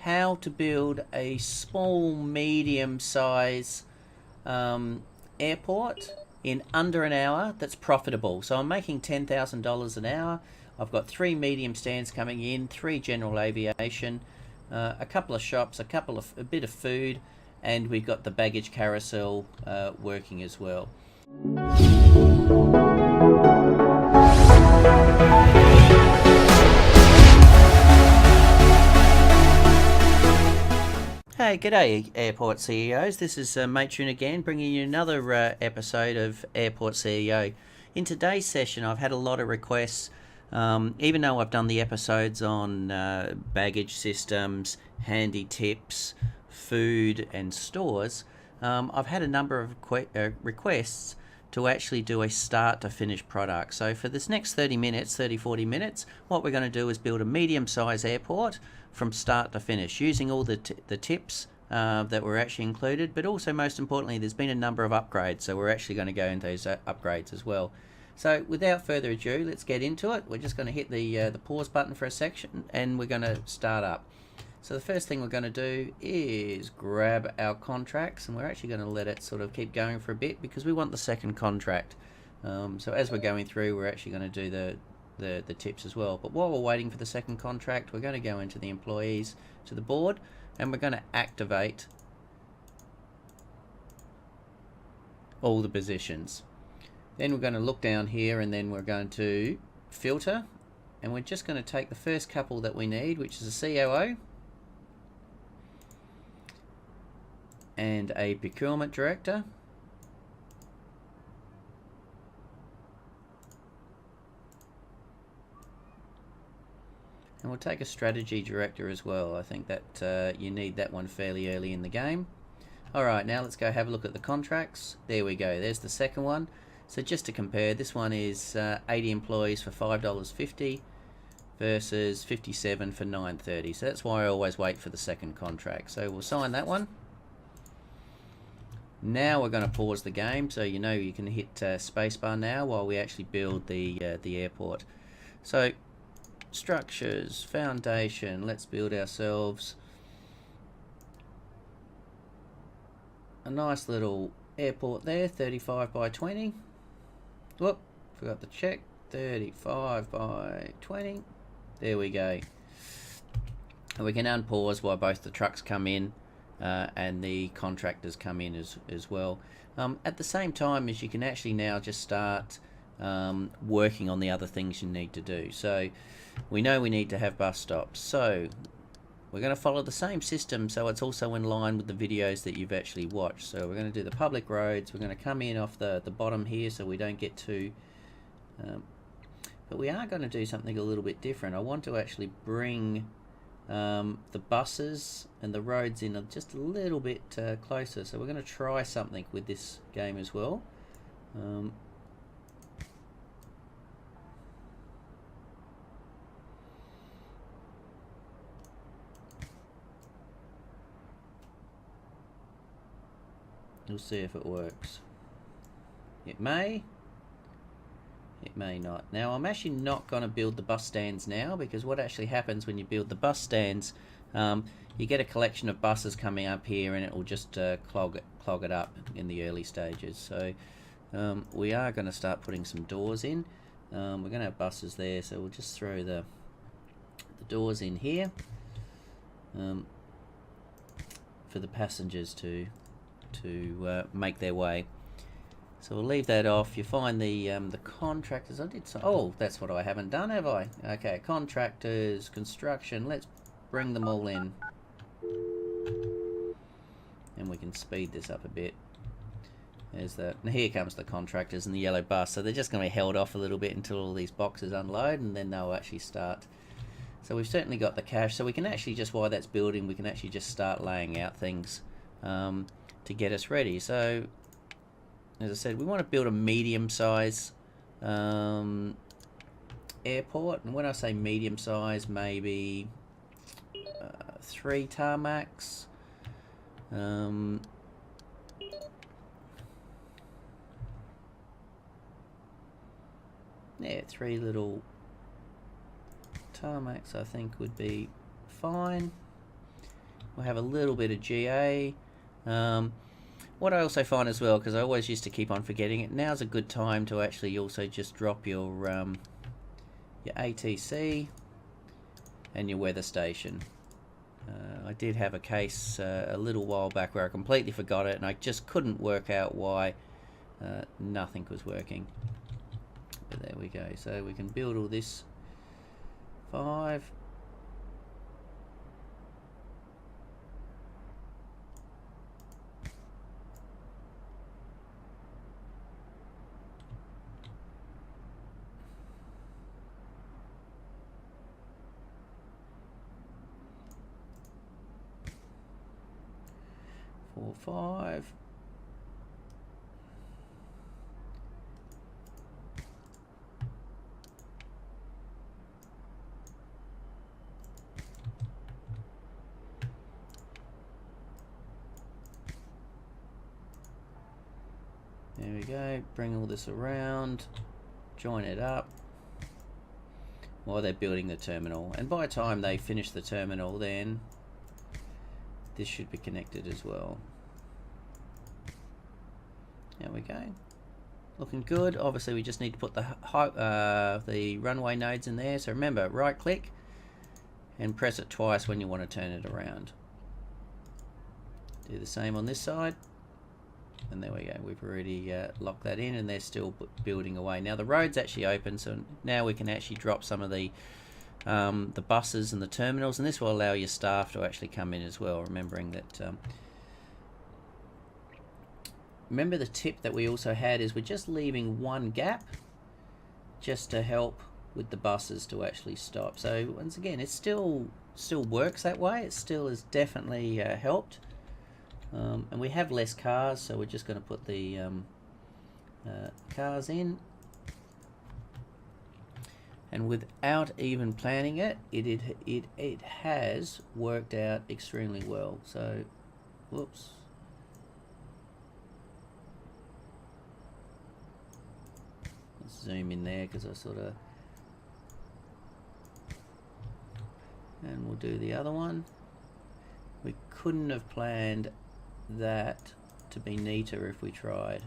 how to build a small, medium size airport in under an hour that's profitable. So I'm making $10,000 an hour. I've got 3 medium stands coming in, 3 general aviation, a couple of shops, a bit of food, and we've got the baggage carousel working as well. Hey, g'day Airport CEOs. This is Matrenn again, bringing you another episode of Airport CEO. In today's session, I've had a lot of requests, even though I've done the episodes on baggage systems, handy tips, food and stores. I've had a number of requests to actually do a start to finish product. So for this next 40 minutes, what we're going to do is build a medium-sized airport from start to finish, using all the tips that were actually included, but also most importantly, there's been a number of upgrades, so we're actually going to go into those upgrades as well. So without further ado, let's get into it. We're just going to hit the pause button for a section, and we're going to start up. So the first thing we're going to do is grab our contracts, and we're actually going to let it sort of keep going for a bit because we want the second contract. So as we're going through, we're actually going to do the tips as well. But while we're waiting for the second contract, we're going to go into the employees, to the board, and we're going to activate all the positions. Then we're going to look down here, and then we're going to filter, and we're just going to take the first couple that we need, which is a COO and a procurement director, and we'll take a strategy director as well. I think that you need that one fairly early in the game. Alright, now let's go have a look at the contracts. There we go, there's the second one. So just to compare, this one is 80 employees for $5.50 versus 57 for $9.30. So that's why I always wait for the second contract. So we'll sign that one. Now we're going to pause the game, so you know you can hit spacebar now while we actually build the airport. So structures, foundation, let's build ourselves a nice little airport there, 35 by 20. Whoop, forgot to check, 35 by 20. There we go. And we can unpause while both the trucks come in and the contractors come in as well. At the same time as you can actually now just start working on the other things you need to do. So we know we need to have bus stops, so we're going to follow the same system so it's also in line with the videos that you've actually watched. So we're going to do the public roads, we're going to come in off the bottom here so we don't get too but we are going to do something a little bit different. I want to actually bring the buses and the roads in just a little bit closer, so we're going to try something with this game as well. We'll see if it works. It may not. Now I'm actually not going to build the bus stands now, because what actually happens when you build the bus stands, you get a collection of buses coming up here, and it will just clog it up in the early stages. So we are going to start putting some doors in. We're going to have buses there, so we'll just throw the doors in here for the passengers to make their way. So we'll leave that off. You find the contractors. Oh, that's what I haven't done, have I? Okay, contractors, construction. Let's bring them all in, and we can speed this up a bit. There's and here comes the contractors and the yellow bus. So they're just going to be held off a little bit until all these boxes unload, and then they'll actually start. So we've certainly got the cash. So we can actually just, while that's building, we can actually just start laying out things to get us ready. So as I said, we want to build a medium size airport, and when I say medium size, maybe 3 tarmacs, yeah, 3 little tarmacs I think would be fine. We'll have a little bit of GA. What I also find as well, because I always used to keep on forgetting it, now's a good time to actually also just drop your ATC and your weather station. I did have a case a little while back where I completely forgot it, and I just couldn't work out why nothing was working. But there we go. So we can build all this 5. Four, 5. There we go. Bring all this around, join it up while they're building the terminal. And by the time they finish the terminal, then this should be connected as well. There we go. Looking good. Obviously, we just need to put the runway nodes in there. So remember, right click and press it twice when you want to turn it around. Do the same on this side. And there we go. We've already locked that in, and they're still building away. Now the road's actually open, so now we can actually drop some of the buses and the terminals, and this will allow your staff to actually come in as well, remembering that remember the tip that we also had is we're just leaving one gap just to help with the buses to actually stop. So once again, it still works that way. It still has definitely helped, and we have less cars, so we're just going to put the cars in. And without even planning it, it has worked out extremely well. So, whoops. Let's zoom in there because I sort of... And we'll do the other one. We couldn't have planned that to be neater if we tried.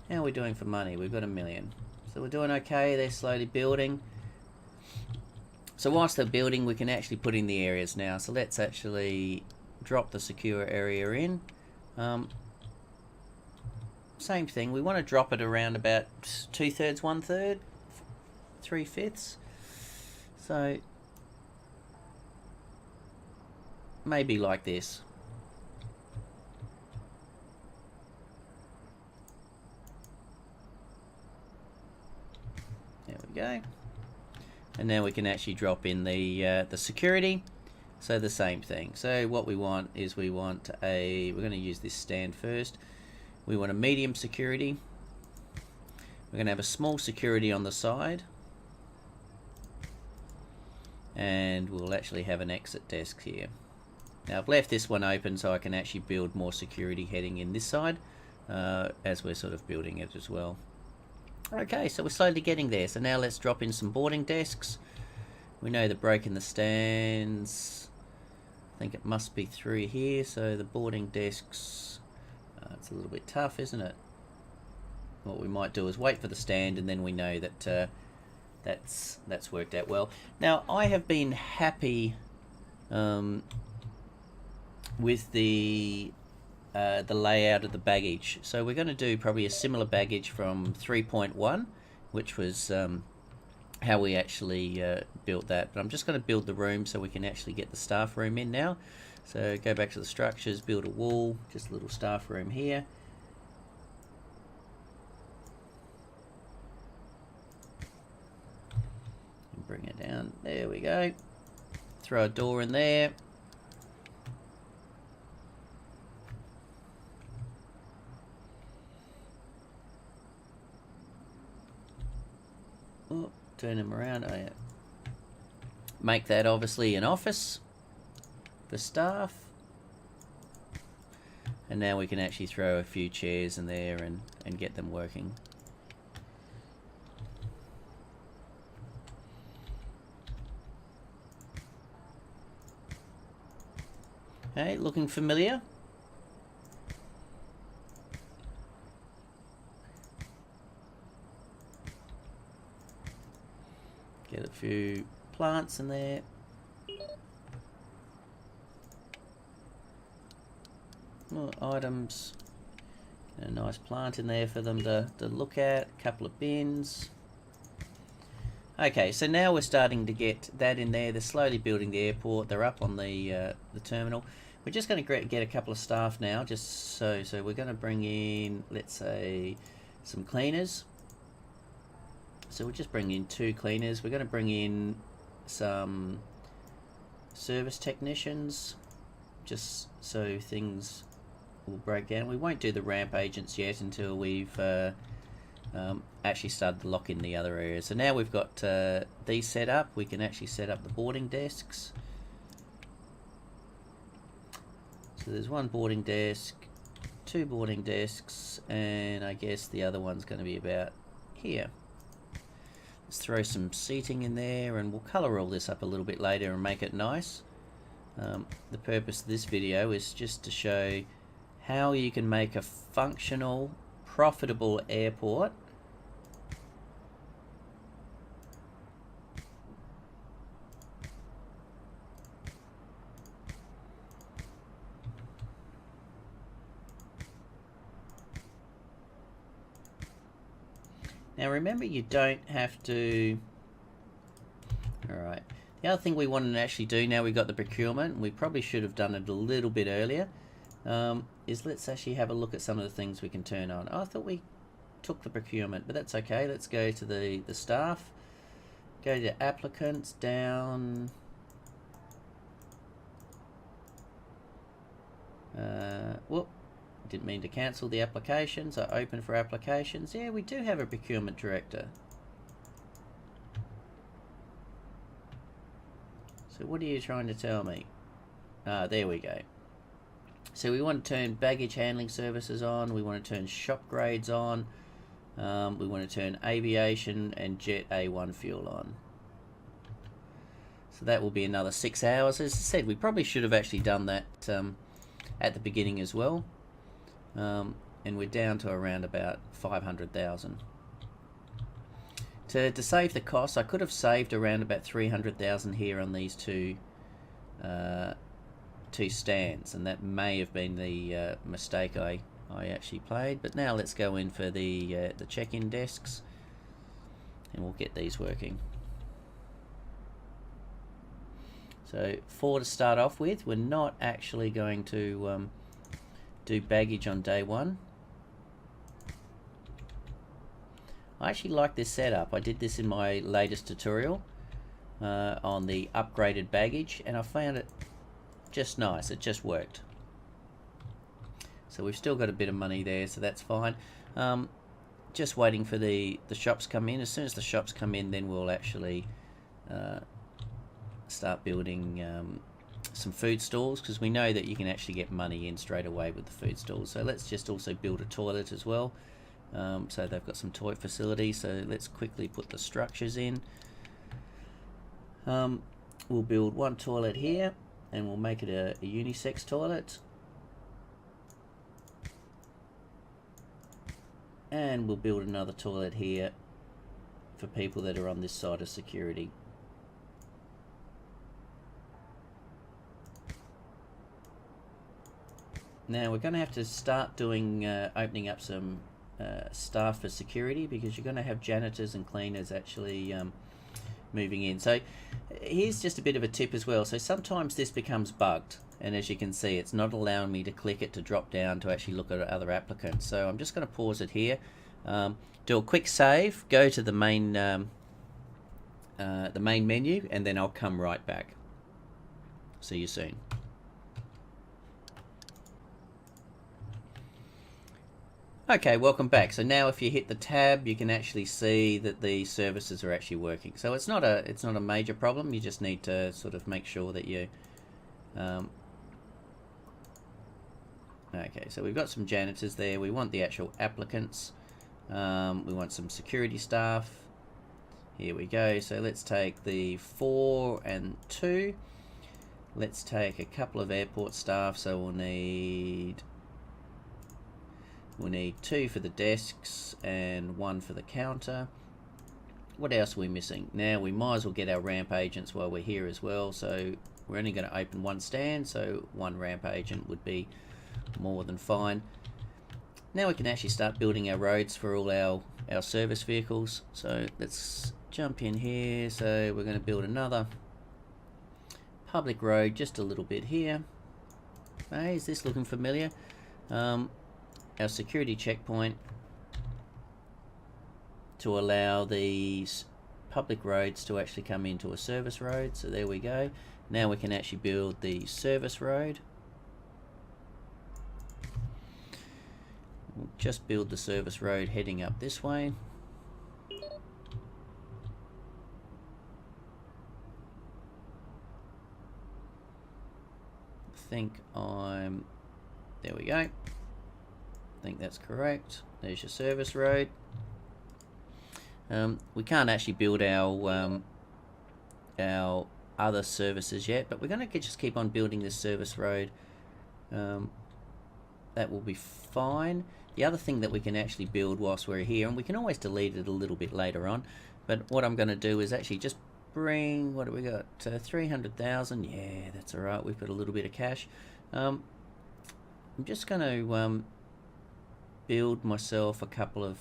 How are we doing for money? We've got $1 million. So we're doing okay. They're slowly building. So whilst they're building, we can actually put in the areas now. So let's actually drop the secure area in. Same thing. We want to drop it around about 2/3, 1/3, 3/5. So maybe like this. There we go. And now we can actually drop in the security. So the same thing. So what we want is we're going to use this stand first. We want a medium security. We're going to have a small security on the side. And we'll actually have an exit desk here. Now I've left this one open so I can actually build more security heading in this side as we're sort of building it as well. Okay, so we're slowly getting there. So now let's drop in some boarding desks. We know the break in the stands. I think it must be through here. So the boarding desks, it's a little bit tough, isn't it? What we might do is wait for the stand, and then we know that that's worked out well. Now I have been happy with the layout of the baggage. So we're going to do probably a similar baggage from 3.1, which was how we actually built that. But I'm just going to build the room so we can actually get the staff room in now. So go back to the structures, build a wall, just a little staff room here. And bring it down. There we go. Throw a door in there. Oh, turn them around. Oh, yeah. Make that obviously an office for staff. And now we can actually throw a few chairs in there and get them working. Okay, looking familiar? Get a few plants in there. Items. A nice plant in there for them to look at. A couple of bins. Okay, so now we're starting to get that in there. They're slowly building the airport. They're up on the terminal. We're just going to get a couple of staff now, just so we're going to bring in, let's say, some cleaners. So we'll just bring in 2 cleaners. We're going to bring in some service technicians, just so things will break down. We won't do the ramp agents yet until we've actually started to lock in the other areas. So now we've got these set up. We can actually set up the boarding desks. So there's 1 boarding desk, 2 boarding desks, and I guess the other one's going to be about here. Let's throw some seating in there, and we'll colour all this up a little bit later and make it nice. The purpose of this video is just to show how you can make a functional, profitable airport Now remember, you don't have to... Alright, the other thing we want to actually do now we've got the procurement, and we probably should have done it a little bit earlier, is let's actually have a look at some of the things we can turn on. Oh, I thought we took the procurement, but that's okay. Let's go to the staff, go to applicants, down... whoop. Didn't mean to cancel the applications. I open for applications. Yeah, we do have a procurement director. So what are you trying to tell me? Ah, there we go. So we want to turn baggage handling services on. We want to turn shop grades on. We want to turn aviation and jet A1 fuel on. So that will be another 6 hours. As I said, we probably should have actually done that at the beginning as well. And we're down to around about 500,000. To save the costs, I could have saved around about 300,000 here on these two stands, and that may have been the mistake I actually played. But now let's go in for the check-in desks, and we'll get these working. So 4 to start off with. We're not actually going to do baggage on day 1. I actually like this setup. I did this in my latest tutorial on the upgraded baggage, and I found it just nice. It just worked. So we've still got a bit of money there, so that's fine. Just waiting for the shops come in. As soon as the shops come in, then we'll actually start building some food stalls, because we know that you can actually get money in straight away with the food stalls. So let's just also build a toilet as well. So they've got some toilet facilities, so let's quickly put the structures in. We'll build 1 toilet here, and we'll make it a unisex toilet. And we'll build another toilet here for people that are on this side of security. Now we're going to have to start doing opening up some staff for security, because you're going to have janitors and cleaners actually moving in. So here's just a bit of a tip as well. So sometimes this becomes bugged, and as you can see, it's not allowing me to click it to drop down to actually look at other applicants. So I'm just going to pause it here, do a quick save, go to the main menu, and then I'll come right back. See you soon. Okay, welcome back. So now if you hit the tab, you can actually see that the services are actually working. So it's not a major problem. You just need to sort of make sure that you okay, so we've got some janitors there. We want the actual applicants. We want some security staff. Here we go. So let's take the 4 and 2. Let's take a couple of airport staff, so we'll need 2 for the desks and 1 for the counter. What else are we missing? Now we might as well get our ramp agents while we're here as well. So we're only going to open 1 stand, so 1 ramp agent would be more than fine. Now we can actually start building our roads for all our service vehicles. So let's jump in here. So we're going to build another public road just a little bit here. Hey, is this looking familiar? Our security checkpoint to allow these public roads to actually come into a service road. So there we go. Now we can actually build the service road. We'll just build the service road heading up this way. There we go. I think that's correct. There's your service road. We can't actually build our other services yet, but we're going to just keep on building this service road. That will be fine. The other thing that we can actually build whilst we're here, and we can always delete it a little bit later on, but what I'm going to do is actually just bring, what do we got, 300,000. Yeah, that's alright, we've got a little bit of cash. I'm just going to build myself a couple of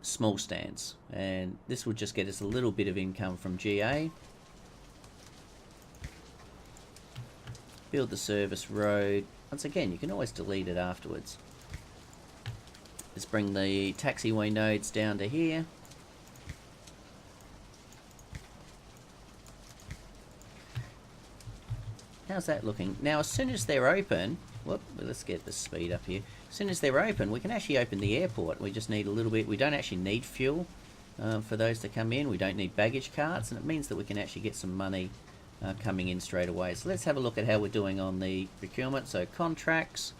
small stands, and this will just get us a little bit of income from GA. Build the service road. Once again, you can always delete it afterwards. Let's bring the taxiway nodes down to here. How's that looking? Now, as soon as they're open, let's get the speed up here. As soon as they're open, we can actually open the airport. We just need a little bit. We don't actually need fuel for those to come in. We don't need baggage carts, and it means that we can actually get some money coming in straight away. So let's have a look at how we're doing on the procurement. So contracts.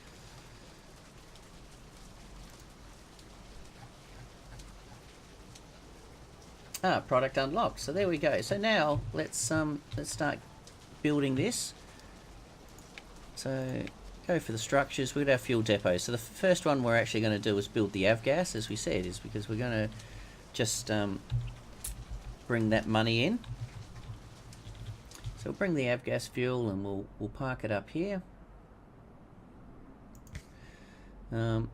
Product unlocked. So there we go. So now let's start building this. So go for the structures. We've got our fuel depots. So the first one we're actually going to do is build the avgas, as we said, is because we're going to just bring that money in. So we'll bring the avgas fuel and we'll park it up here. Bring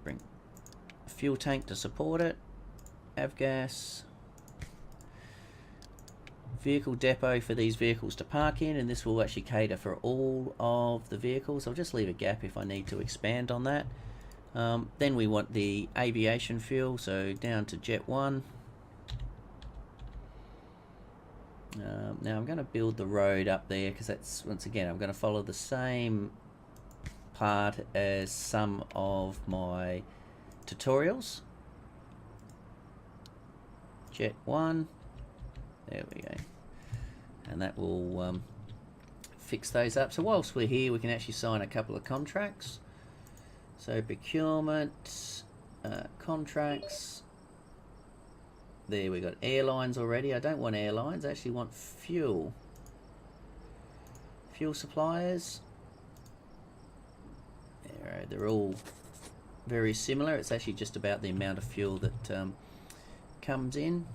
a fuel tank to support it. Avgas. Vehicle depot for these vehicles to park in, and this will actually cater for all of the vehicles. I'll just leave a gap if I need to expand on that. Then we want the aviation fuel, so down to Jet 1. Now I'm going to build the road up there because that's, once again, I'm going to follow the same part as some of my tutorials. Jet 1. There we go. And that will fix those up. So whilst we're here, we can actually sign a couple of contracts. So procurement, contracts. There we got airlines already. I don't want airlines, I actually want fuel. Fuel suppliers. They're all very similar. It's actually just about the amount of fuel that comes in.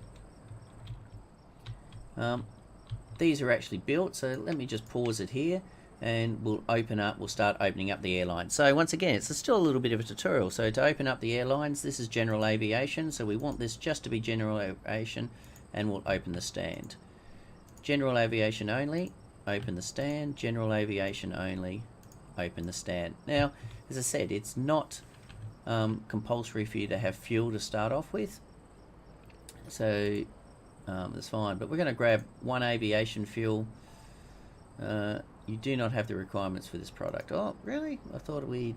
These are actually built, so let me just pause it here and we'll start opening up the airline. So once again, it's still a little bit of a tutorial. So to open up the airlines, this is general aviation, so we want this just to be general aviation, and we'll open the stand. General aviation only, open the stand. General aviation only, open the stand. Now, as I said, it's not compulsory for you to have fuel to start off with, so that's fine, but we're going to grab 1 aviation fuel. You do not have the requirements for this product. Oh, really? I thought we'd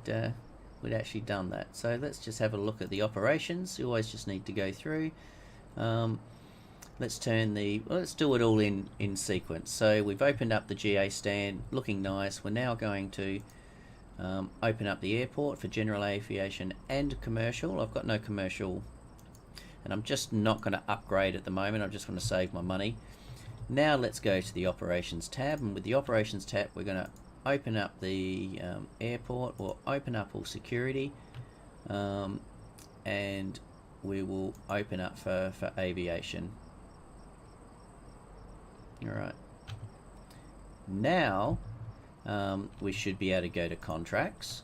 actually done that. So let's just have a look at the operations. You always just need to go through. Let's do it all in sequence. So we've opened up the GA stand, looking nice. We're now going to open up the airport for general aviation and commercial. I've got no commercial, and I'm just not going to upgrade at the moment. I'm just going to save my money. Now let's go to the Operations tab, and with the Operations tab we're going to open up the airport, or open up all security, and we will open up for aviation. Alright, now we should be able to go to contracts,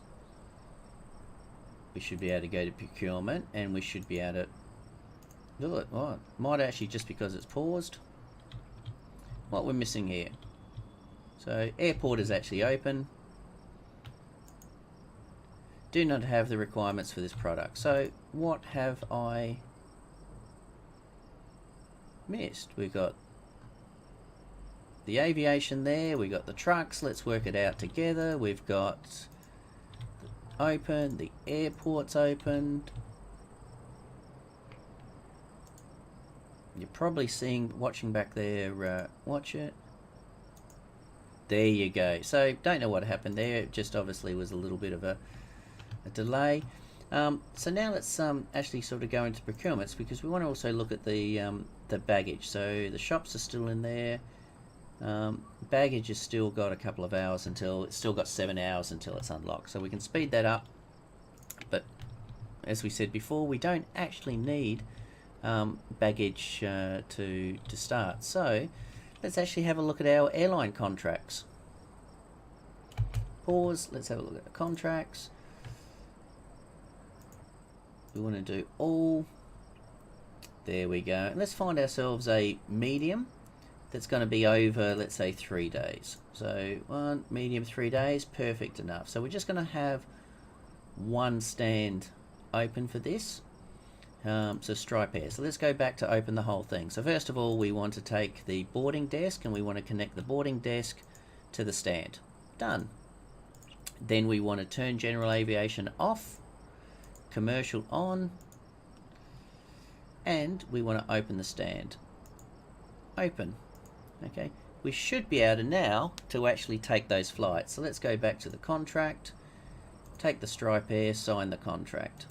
we should be able to go to procurement, and we should be able to do it. Oh, might actually, just because it's paused, what we're missing here. So airport is actually open. Do not have the requirements for this product. So what have I missed? We've got the aviation there, we've got the trucks, let's work it out together. We've got open, the airport's opened. You're probably watching back there, watch it. There you go. So don't know what happened there, it just obviously was a little bit of a delay. So now let's actually sort of go into procurements, because we want to also look at the baggage. So the shops are still in there. Baggage has still got a couple of hours until, it's still got 7 hours until it's unlocked, so we can speed that up. But as we said before, we don't actually need baggage to start. So let's actually have a look at our airline contracts. Pause, let's have a look at the contracts. We want to do all. There we go. And let's find ourselves a medium that's going to be over, let's say, 3 days. So one medium, 3 days, perfect enough. So we're just going to have one stand open for this. So Stripe Air. So let's go back to open the whole thing. So first of all, we want to take the boarding desk and we want to connect the boarding desk to the stand. Done. Then we want to turn general aviation off, commercial on, and we want to open the stand. Open. Okay, we should be able to now to actually take those flights. So let's go back to the contract, take the Stripe Air, sign the contract.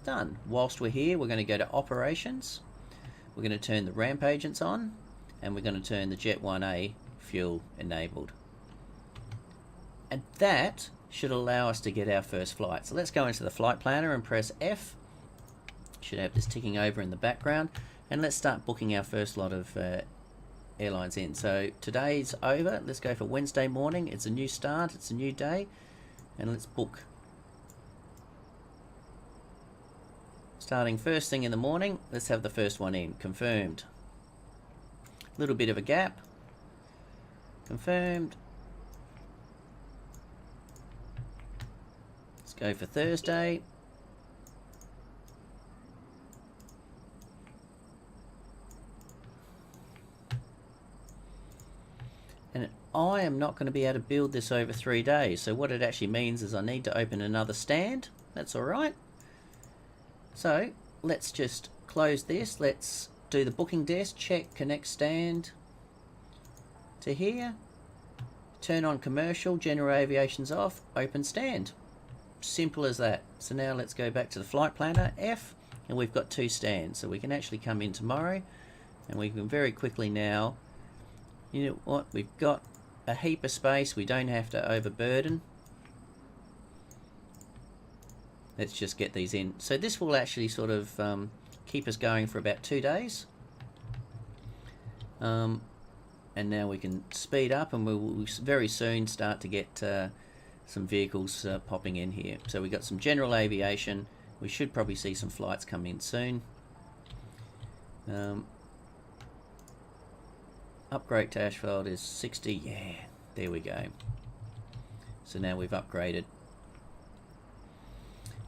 Done. Whilst we're here, we're going to go to operations, we're going to turn the ramp agents on, and we're going to turn the Jet 1A fuel enabled. And that should allow us to get our first flight. So let's go into the flight planner and press F. Should have this ticking over in the background, and let's start booking our first lot of airlines in. So today's over, let's go for Wednesday morning. It's a new start, it's a new day, and let's book. Starting first thing in the morning, let's have the first one in. Confirmed. Little bit of a gap. Confirmed. Let's go for Thursday. And I am not going to be able to build this over 3 days. So what it actually means is I need to open another stand. That's all right. So let's just close this. Let's do the booking desk, check, connect stand to here. Turn on commercial, general aviation's off, open stand. Simple as that. So now let's go back to the flight planner, F, and we've got 2 stands. So we can actually come in tomorrow and we can very quickly now, you know what, we've got a heap of space, we don't have to overburden. Let's just get these in. So this will actually sort of keep us going for about 2 days. And now we can speed up, and we'll very soon start to get some vehicles popping in here. So we've got some general aviation. We should probably see some flights come in soon. Upgrade to asphalt is 60. Yeah, there we go. So now we've upgraded.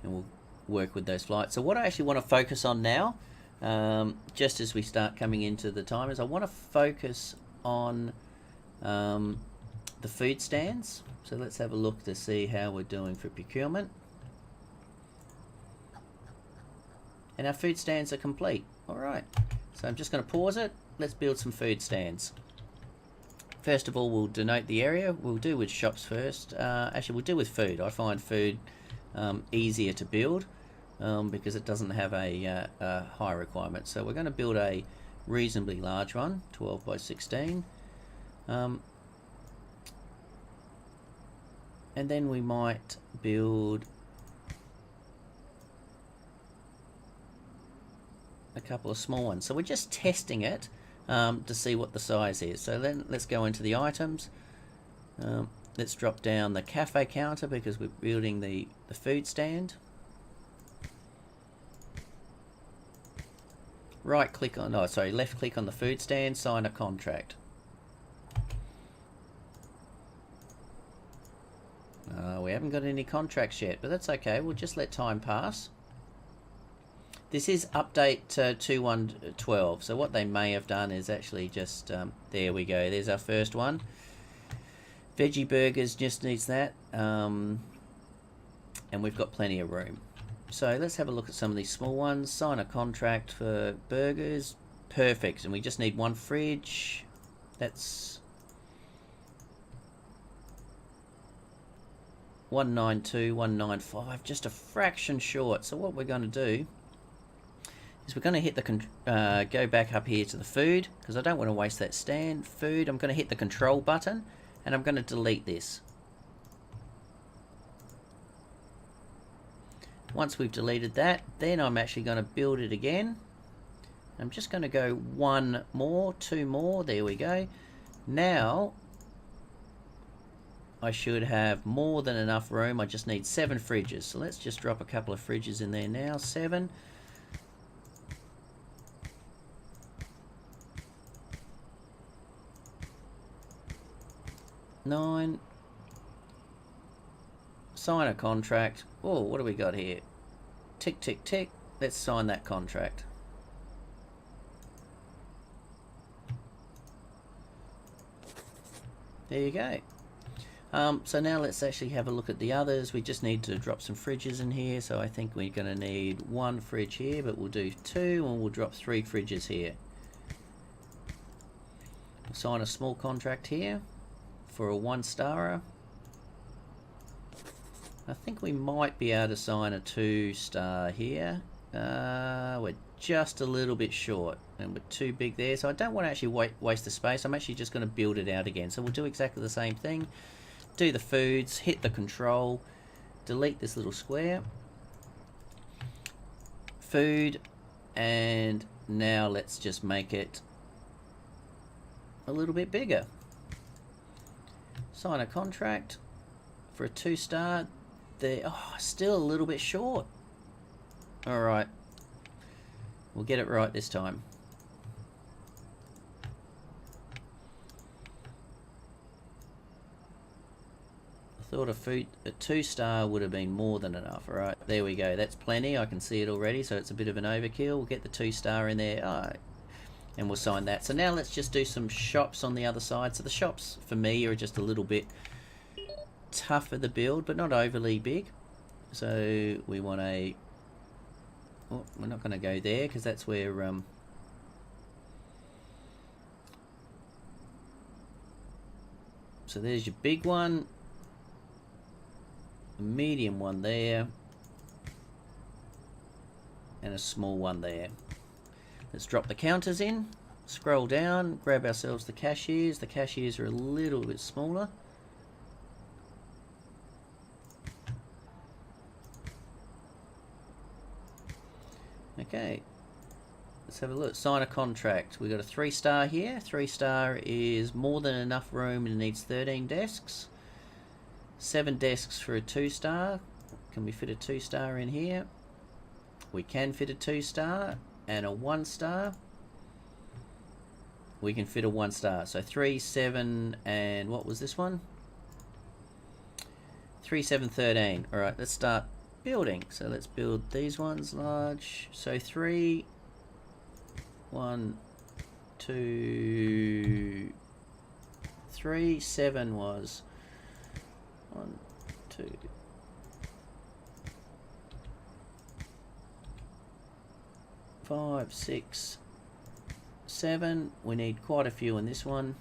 And we'll work with those flights. So what I actually want to focus on now, just as we start coming into the time, is I want to focus on the food stands. So let's have a look to see how we're doing for procurement. And our food stands are complete. Alright, so I'm just going to pause it. Let's build some food stands. First of all, we'll denote the area. We'll do with shops first. Actually, we'll do with food. I find food easier to build because it doesn't have a high requirement. So we're going to build a reasonably large one, 12 by 16. And then we might build a couple of small ones. So we're just testing it to see what the size is. So then let's go into the items. Let's drop down the cafe counter because we're building the food stand. Left click on the food stand, sign a contract. We haven't got any contracts yet, but that's okay. We'll just let time pass. This is update 2.1.12, so what they may have done is actually just, there we go, there's our first one. Veggie burgers just needs that, and we've got plenty of room. So let's have a look at some of these small ones. Sign a contract for burgers. Perfect, and we just need one fridge. That's 192, 195, just a fraction short. So what we're going to do is we're going to hit the go back up here to the food, because I don't want to waste that stand. Food, I'm going to hit the control button and I'm going to delete this. Once we've deleted that, then I'm actually going to build it again. I'm just going to go one more, two more, there we go. Now I should have more than enough room. I just need 7 fridges. So let's just drop a couple of fridges in there now. 7. 9. Sign a contract. Oh, what do we got here? Tick, tick, tick. Let's sign that contract. There you go. So now let's actually have a look at the others. We just need to drop some fridges in here. So I think we're going to need 1 fridge here, but we'll do 2 and we'll drop 3 fridges here. We'll sign a small contract here for a 1-starer. I think we might be able to sign a 2-star here. We're just a little bit short and we're too big there, so I don't want to actually waste the space. I'm actually just going to build it out again. So we'll do exactly the same thing. Do the foods, hit the control, delete this little square, food, and now let's just make it a little bit bigger. Sign a contract for a 2-star. There, still a little bit short. Alright, we'll get it right this time. I thought a 2-star would have been more than enough. Alright, there we go, that's plenty. I can see it already, so it's a bit of an overkill. We'll get the 2-star in there, and we'll sign that. So now let's just do some shops on the other side. So the shops for me are just a little bit tougher to build, but not overly big. So we want a, we're not going to go there because that's where so there's your big one, a medium one there, and a small one there. Let's drop the counters in, scroll down, grab ourselves the cashiers. The cashiers are a little bit smaller. Okay, let's have a look. Sign a contract. We've got a 3-star here. 3-star is more than enough room and it needs 13 desks. 7 desks for a 2-star. Can we fit a 2-star in here? We can fit a 2-star and a 1-star. We can fit a 1-star. So 3, 7, and what was this one? 3, 7, 13. Alright, let's start building. So let's build these ones large. So 3, 1, 2, 3, 7 was 1, 2, 5, 6, 7. We need quite a few in this one.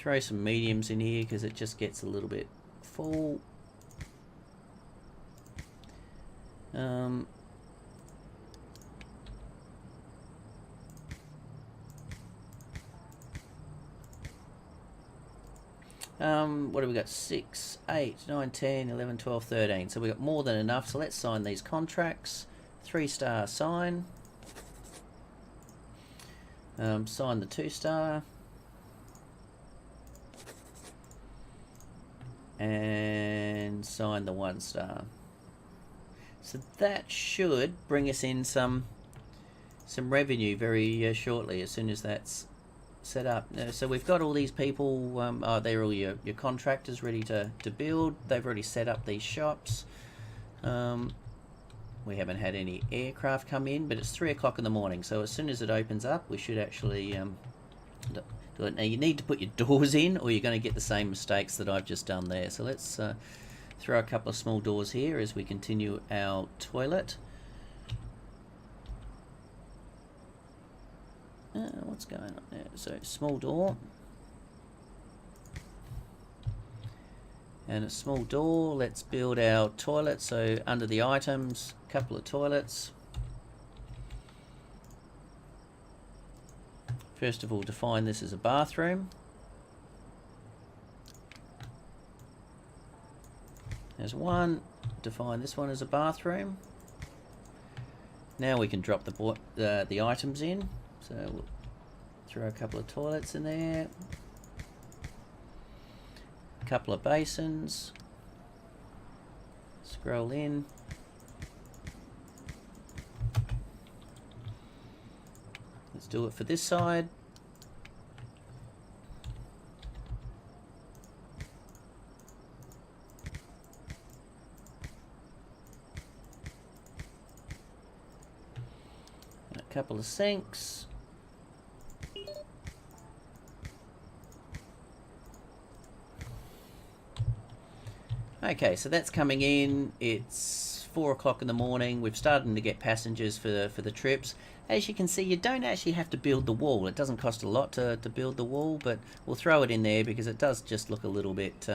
throw some mediums in here because it just gets a little bit full. What have we got? 6, 8, 9, 10, 11, 12, 13. So we've got more than enough. So let's sign these contracts. 3-star sign. Sign the 2-star. And sign the 1-star. So that should bring us in some revenue very shortly as soon as that's set up. So we've got all these people, they're all your contractors ready to build. They've already set up these shops. We haven't had any aircraft come in, but it's 3 o'clock in the morning, so as soon as it opens up we should actually do it. Now you need to put your doors in or you're going to get the same mistakes that I've just done there. So let's throw a couple of small doors here as we continue our toilet. What's going on there? So small door and a small door. Let's build our toilet. So under the items, a couple of toilets. First of all, define this as a bathroom. There's one. Define this one as a bathroom. Now we can drop the items in. So we'll throw a couple of toilets in there, a couple of basins, scroll in, let's do it for this side. A couple of sinks. Okay, so that's coming in. It's 4 o'clock in the morning. We've started to get passengers for the trips. As you can see, you don't actually have to build the wall. It doesn't cost a lot to build the wall, but we'll throw it in there because it does just look a little bit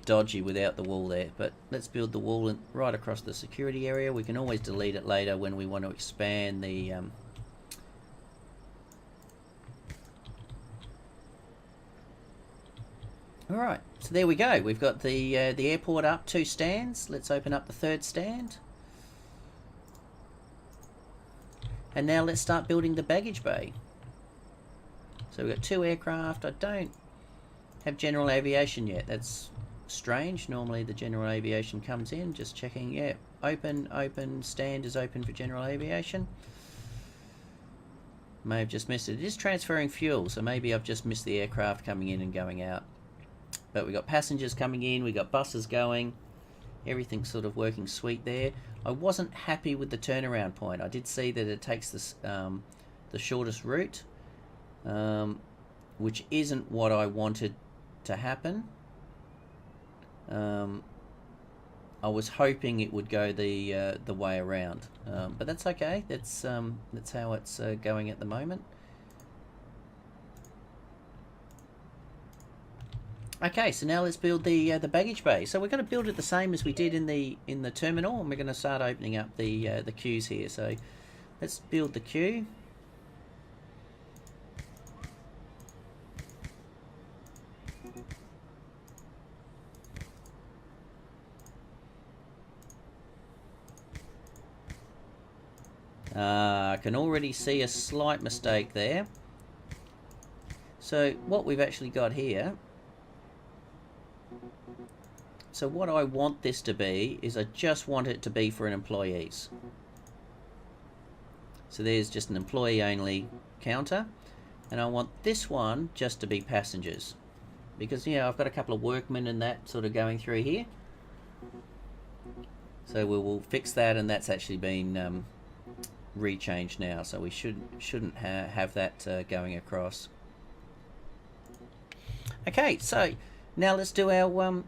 dodgy without the wall there. But let's build the wall right across the security area. We can always delete it later when we want to expand the Alright, so there we go. We've got the airport up, 2 stands. Let's open up the 3rd stand. And now let's start building the baggage bay. So we've got 2 aircraft. I don't have general aviation yet. That's strange. Normally the general aviation comes in. Just checking. Yeah, open. Stand is open for general aviation. May have just missed it. It is transferring fuel, so maybe I've just missed the aircraft coming in and going out. But we've got passengers coming in, we've got buses going, everything's sort of working sweet there. I wasn't happy with the turnaround point. I did see that it takes this, the shortest route, which isn't what I wanted to happen. I was hoping it would go the way around, but that's okay. That's how it's going at the moment. Okay, so now let's build the baggage bay. So we're going to build it the same as we did in the terminal, and we're going to start opening up the queues here. So let's build the queue. I can already see a slight mistake there. So what we've actually got here, so what I want this to be is I just want it to be for an employees. So there's just an employee only counter, and I want this one just to be passengers, because I've got a couple of workmen and that sort of going through here. So we will fix that, and that's actually been rechanged now, so we shouldn't have that going across. Okay, so now let's do our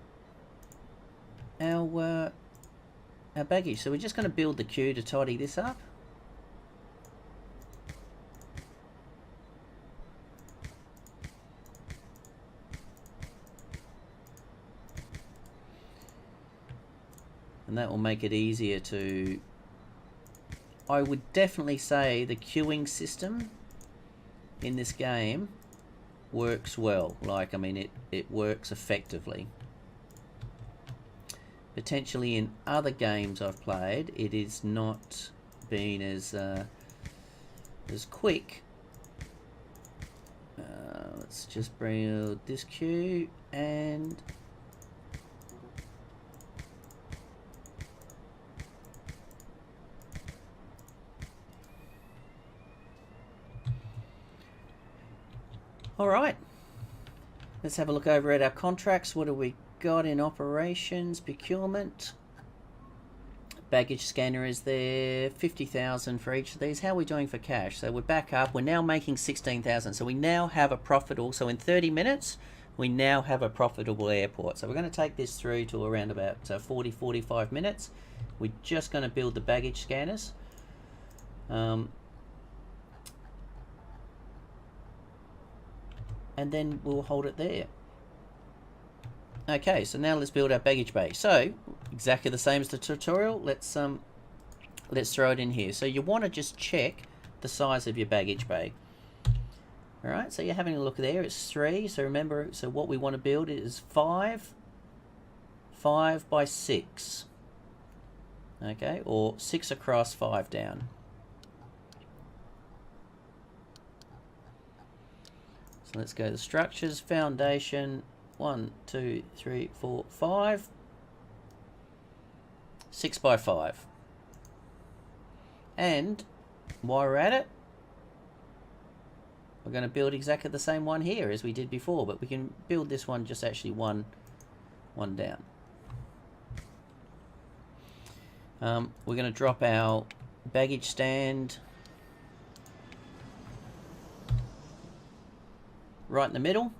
baggage. So we're just going to build the queue to tidy this up. and that will make it easier to... I would definitely say the queuing system in this game works well. Like, I mean, it works effectively. Potentially in other games I've played, it is not been as quick. Let's just bring this queue and all right, let's have a look over at our contracts. What do we got in operations? Procurement, baggage scanner is there, 50,000 for each of these. How are we doing for cash? So we're back up. We're now making 16,000. So we now have a profitable. So in 30 minutes, we now have a profitable airport. So we're going to take this through to around about 40-45 minutes. We're just going to build the baggage scanners. And then we'll hold it there. Okay, so now let's build our baggage bay. So exactly the same as the tutorial. Let's throw it in here. So you want to just check the size of your baggage bay. All right, so you're having a look there. It's 3. So remember, so what we want to build is 5 by 6. Okay, or 6 across, 5 down. So let's go to structures, foundation. 1, 2, 3, 4, 5. 6 by 5. And while we're at it, we're going to build exactly the same one here as we did before, but we can build this one just actually one down. We're going to drop our baggage stand right in the middle.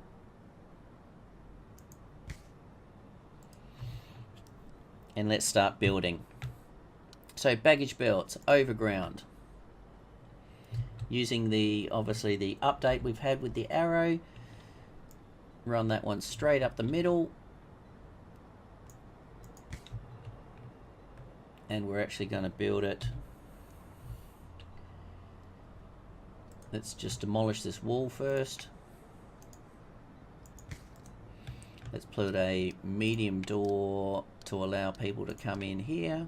And let's start building. So baggage belts, overground. Using obviously the update we've had with the arrow. Run that one straight up the middle. And we're actually going to build it. Let's just demolish this wall first. Let's put a medium door to allow people to come in here.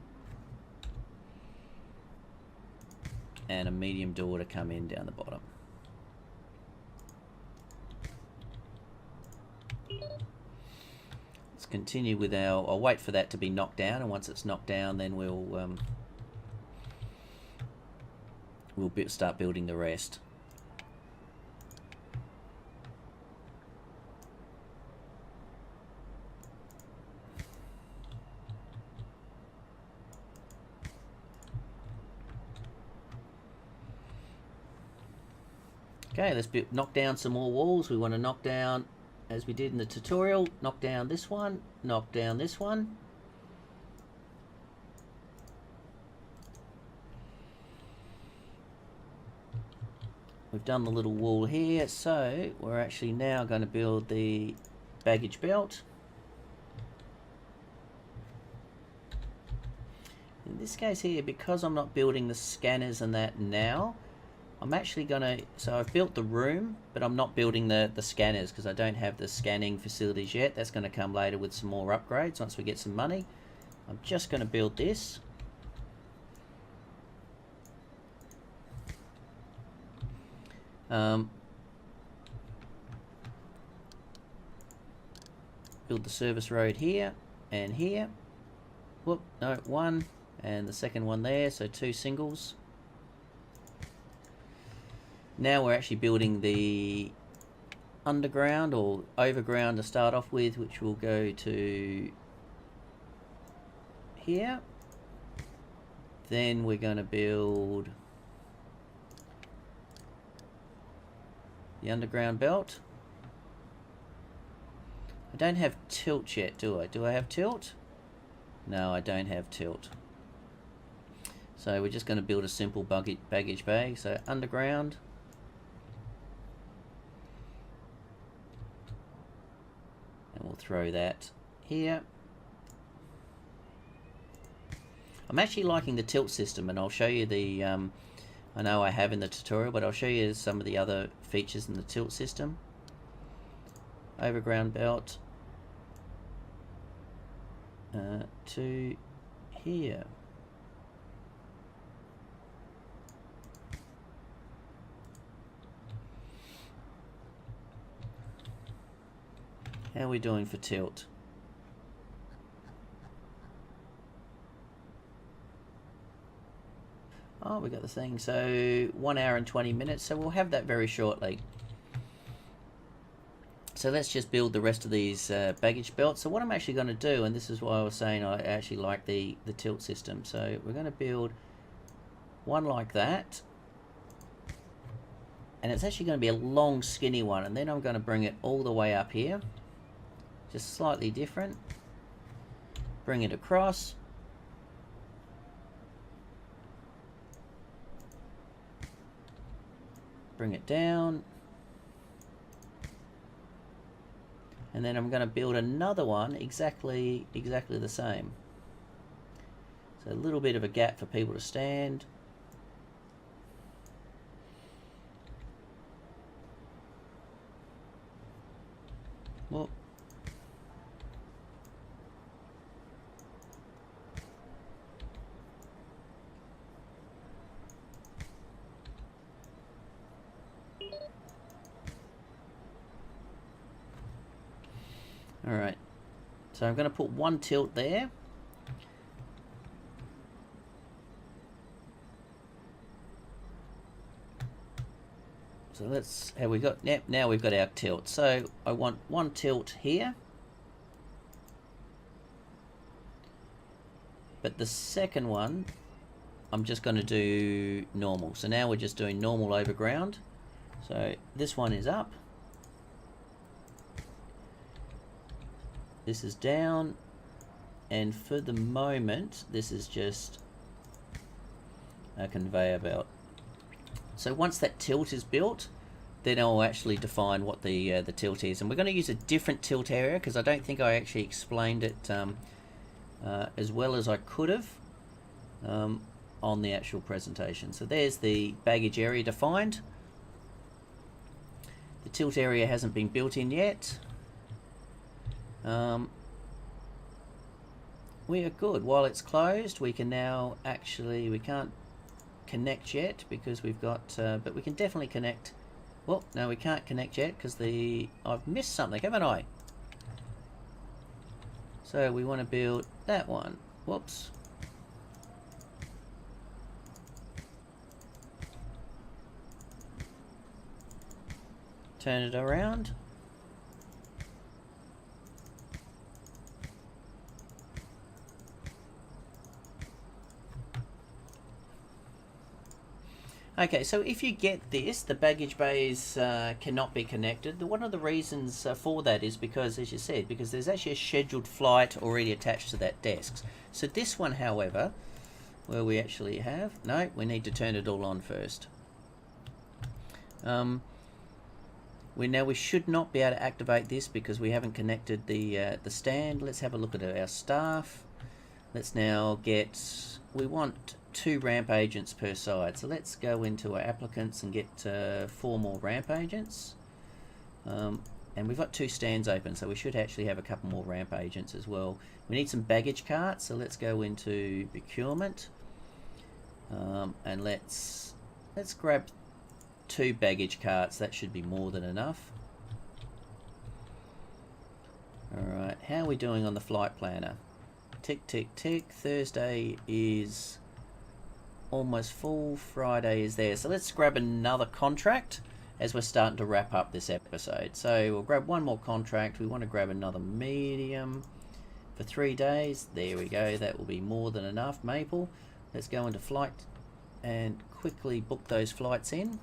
And a medium door to come in down the bottom. Let's continue with I'll wait for that to be knocked down, and once it's knocked down, then we'll start building the rest. Okay, let's knock down some more walls. We want to knock down, as we did in the tutorial, knock down this one, knock down this one. We've done the little wall here, so we're actually now going to build the baggage belt. In this case here, because I'm not building the scanners and that now, I'm actually going to, so I've built the room, but I'm not building the scanners because I don't have the scanning facilities yet. That's going to come later with some more upgrades once we get some money. I'm just going to build this. Build the service road here and here. Whoop, no, one, and the second one there, so 2 singles. Now we're actually building the underground or overground to start off with, which will go to here. Then we're going to build the underground belt. I don't have tilt yet, do I? Do I have tilt? No, I don't have tilt. So we're just going to build a simple baggage bay. So underground. And we'll throw that here. I'm actually liking the tilt system, and I'll show you the, I know I have in the tutorial, but I'll show you some of the other features in the tilt system. Overground belt to here. How are we doing for tilt? Oh, we got the thing. So 1 hour and 20 minutes. So we'll have that very shortly. So let's just build the rest of these baggage belts. So what I'm actually going to do, and this is why I was saying I actually like the tilt system. So we're going to build one like that. And it's actually going to be a long skinny one. And then I'm going to bring it all the way up here. Just slightly different. Bring it across. Bring it down. And then I'm going to build another one exactly the same. So a little bit of a gap for people to stand. Whoop. Alright, so I'm going to put one tilt there. So let's, have we got, yep, now we've got our tilt. So I want one tilt here. But the second one, I'm just going to do normal. So now we're just doing normal overground. So this one is up. This is down, and for the moment this is just a conveyor belt. So once that tilt is built, then I'll actually define what the tilt is, and we're going to use a different tilt area because I don't think I actually explained it as well as I could have on the actual presentation. So there's the baggage area defined. The tilt area hasn't been built in yet. We are good. While it's closed, we can now actually, we can't connect yet because we've got, but we can definitely connect. Well, no, we can't connect yet because I've missed something, haven't I? So we want to build that one. Whoops. Turn it around. Okay, so if you get this, the baggage bays cannot be connected. One of the reasons for that is because, as you said, because there's actually a scheduled flight already attached to that desk. So this one, however, where we actually have, no, we need to turn it all on first. We should not be able to activate this because we haven't connected the stand. Let's have a look at our staff. Let's now get, we want 2 ramp agents per side. So let's go into our applicants and get 4 more ramp agents. And we've got 2 stands open, so we should actually have a couple more ramp agents as well. We need some baggage carts, so let's go into procurement. And let's grab 2 baggage carts. That should be more than enough. Alright, how are we doing on the flight planner? Tick, tick, tick. Thursday is almost full. Friday is there. So let's grab another contract as we're starting to wrap up this episode. So we'll grab one more contract. We want to grab another medium for 3 days. There we go. That will be more than enough. Maple. Let's go into flight and quickly book those flights in.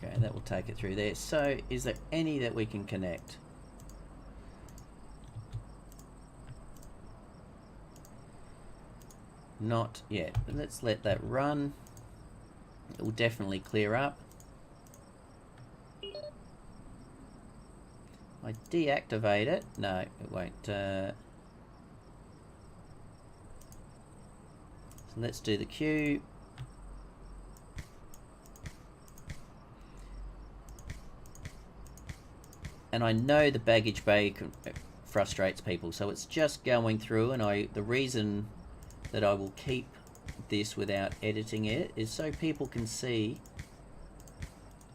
Okay, that will take it through there. So, is there any that we can connect? Not yet, but let's let that run. It will definitely clear up. I deactivate it. No, it won't. So let's do the queue. And I know the baggage bay frustrates people, so it's just going through, and the reason that I will keep this without editing it is so people can see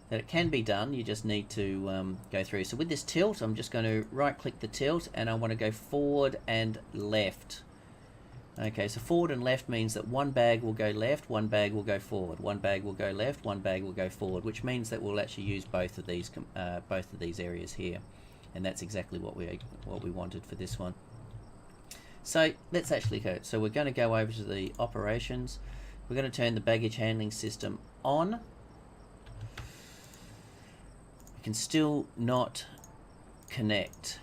that it can be done. You just need to go through. So with this tilt, I'm just going to right click the tilt, and I want to go forward and left. Okay, so forward and left means that one bag will go left, one bag will go forward, one bag will go left, one bag will go forward, which means that we'll actually use both of these areas here, and that's exactly what we wanted for this one. So let's actually go. So we're going to go over to the operations. We're going to turn the baggage handling system on. We can still not connect.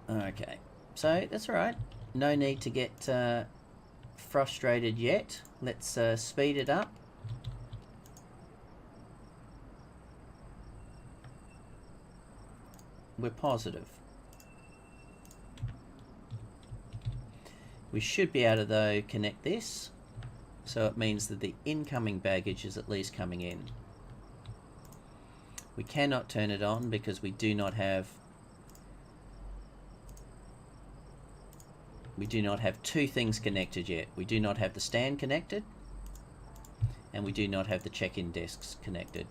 Okay, so that's all right. No need to get frustrated yet. Let's speed it up. We're positive. We should be able to, though, connect this, so it means that the incoming baggage is at least coming in. We cannot turn it on because we do not have two things connected yet. We do not have the stand connected, and we do not have the check-in desks connected.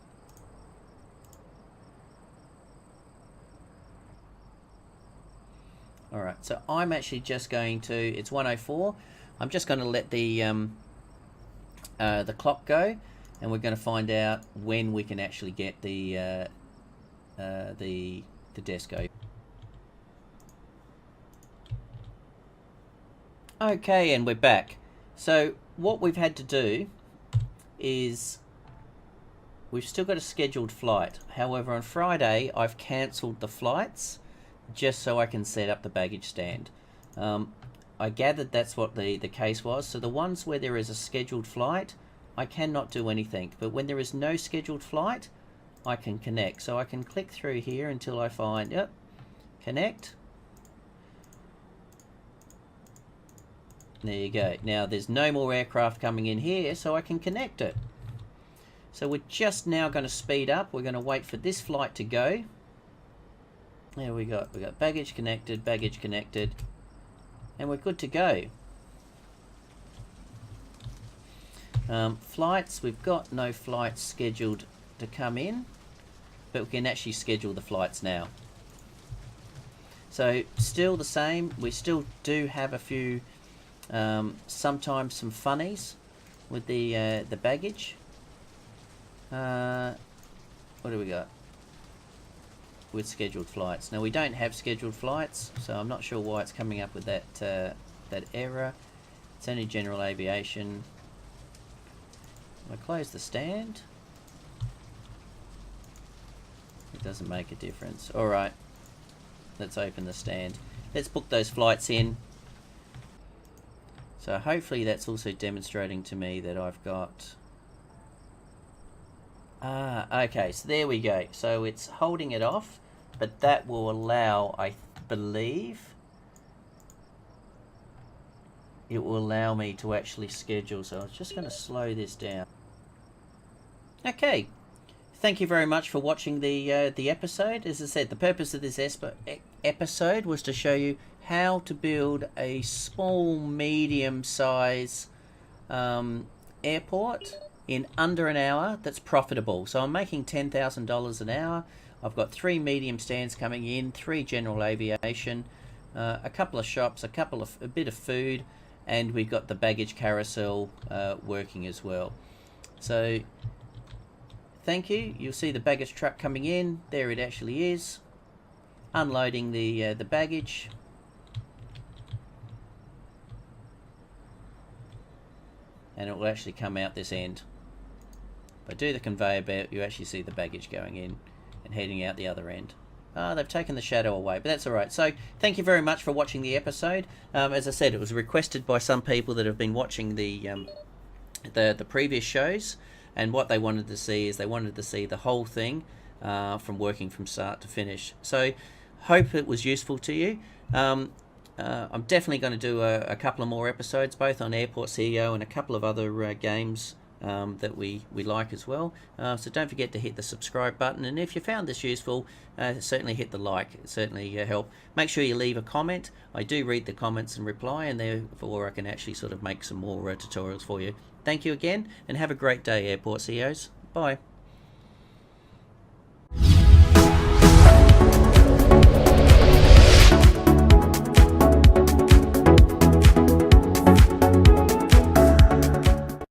Alright, so I'm actually just going to, it's 1:04, I'm just going to let the clock go, and we're going to find out when we can actually get the desk open. Okay, and we're back. So what we've had to do is we've still got a scheduled flight. However, on Friday I've cancelled the flights just so I can set up the baggage stand. I gathered that's what the case was. So the ones where there is a scheduled flight, I cannot do anything. But when there is no scheduled flight, I can connect. So I can click through here until I find, yep, connect. There you go. Now there's no more aircraft coming in here, so I can connect it. So we're just now going to speed up. We're going to wait for this flight to go. There we got baggage connected, and we're good to go. Flights, we've got no flights scheduled to come in, but we can actually schedule the flights now. So still the same. We still do have a few, sometimes some funnies with the baggage. What do we got? With scheduled flights. Now we don't have scheduled flights, so I'm not sure why it's coming up with that that error. It's only general aviation. I close the stand. It doesn't make a difference. All right, let's open the stand. Let's book those flights in. So hopefully that's also demonstrating to me that I've got. Okay, so there we go. So it's holding it off, but that will allow, I believe, it will allow me to actually schedule. So I was just going to slow this down. Okay, thank you very much for watching the episode. As I said, the purpose of this episode was to show you how to build a small, medium-size airport in under an hour that's profitable. So I'm making $10,000 an hour. I've got 3 medium stands coming in, 3 general aviation, a couple of shops, a bit of food, and we've got the baggage carousel working as well. So thank you. You'll see the baggage truck coming in. There it actually is, unloading the baggage. And it will actually come out this end. If I do the conveyor belt, you actually see the baggage going in and heading out the other end. They've taken the shadow away, but that's all right. So thank you very much for watching the episode. As I said, it was requested by some people that have been watching the the previous shows, and what they wanted to see is they wanted to see the whole thing from working from start to finish. So hope it was useful to you. I'm definitely going to do a couple of more episodes, both on Airport CEO and a couple of other games that we like as well. So don't forget to hit the subscribe button, and if you found this useful, certainly hit the like. It certainly help. Make sure you leave a comment. I do read the comments and reply, and therefore I can actually sort of make some more tutorials for you. Thank you again, and have a great day, Airport CEOs. Bye.